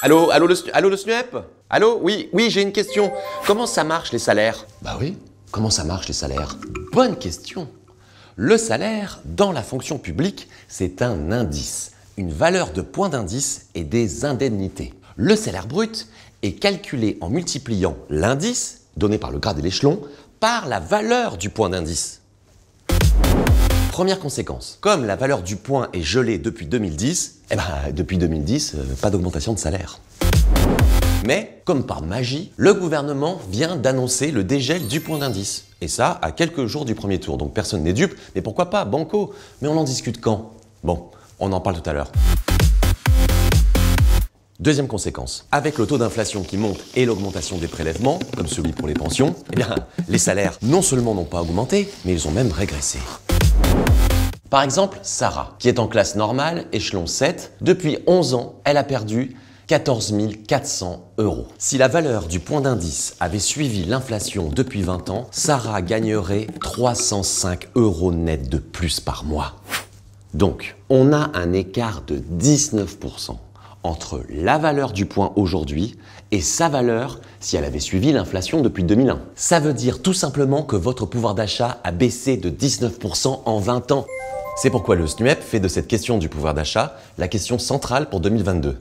Allô le SNUEP? Allô? Oui, j'ai une question. Comment ça marche les salaires? Bah oui, comment ça marche les salaires? Bonne question. Le salaire, dans la fonction publique, c'est un indice, une valeur de point d'indice et des indemnités. Le salaire brut est calculé en multipliant l'indice, donné par le grade et l'échelon, par la valeur du point d'indice. Première conséquence, comme la valeur du point est gelée depuis 2010, depuis 2010, pas d'augmentation de salaire. Mais, comme par magie, le gouvernement vient d'annoncer le dégel du point d'indice. Et ça, à quelques jours du premier tour. Donc personne n'est dupe, mais pourquoi pas, banco. Mais on en discute quand? Bon, on en parle tout à l'heure. Deuxième conséquence, avec le taux d'inflation qui monte et l'augmentation des prélèvements, comme celui pour les pensions, les salaires non seulement n'ont pas augmenté, mais ils ont même régressé. Par exemple, Sarah, qui est en classe normale, échelon 7, depuis 11 ans, elle a perdu 14 400 €. Si la valeur du point d'indice avait suivi l'inflation depuis 20 ans, Sarah gagnerait 305 € net de plus par mois. Donc, on a un écart de 19% entre la valeur du point aujourd'hui et sa valeur si elle avait suivi l'inflation depuis 2001. Ça veut dire tout simplement que votre pouvoir d'achat a baissé de 19% en 20 ans. C'est pourquoi le SNUEP fait de cette question du pouvoir d'achat la question centrale pour 2022.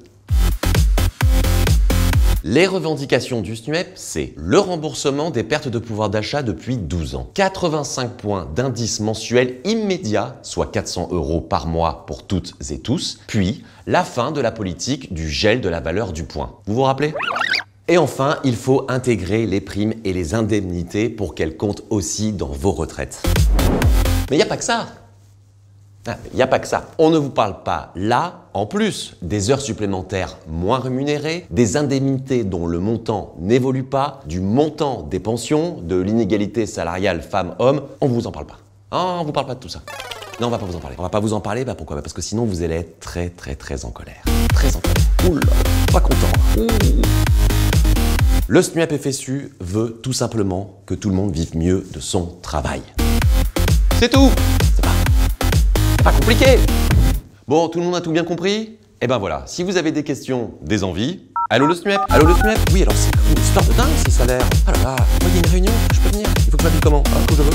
Les revendications du SNUEP, c'est le remboursement des pertes de pouvoir d'achat depuis 12 ans, 85 points d'indice mensuel immédiat, soit 400 € par mois pour toutes et tous, puis la fin de la politique du gel de la valeur du point. Vous vous rappelez? Et enfin, il faut intégrer les primes et les indemnités pour qu'elles comptent aussi dans vos retraites. Mais il n'y a pas que ça. Il n'y a pas que ça. On ne vous parle pas là, en plus, des heures supplémentaires moins rémunérées, des indemnités dont le montant n'évolue pas, du montant des pensions, de l'inégalité salariale femmes-hommes. On ne vous en parle pas. On ne vous parle pas de tout ça. Non, on ne va pas vous en parler. On ne va pas vous en parler, pourquoi? Parce que sinon vous allez être très en colère. Très en colère. Oula, pas content. Le SNUEP FSU veut tout simplement que tout le monde vive mieux de son travail. C'est tout. C'est pas compliqué. Bon, tout le monde a tout bien compris? Eh ben voilà, si vous avez des questions, des envies... Allô le SNUEP? Allô le SNUEP? Oui, alors c'est une histoire de dingue ces salaires. Ah là là, moi il y a une réunion, je peux venir? Il faut que je m'habille comment? Où je veux?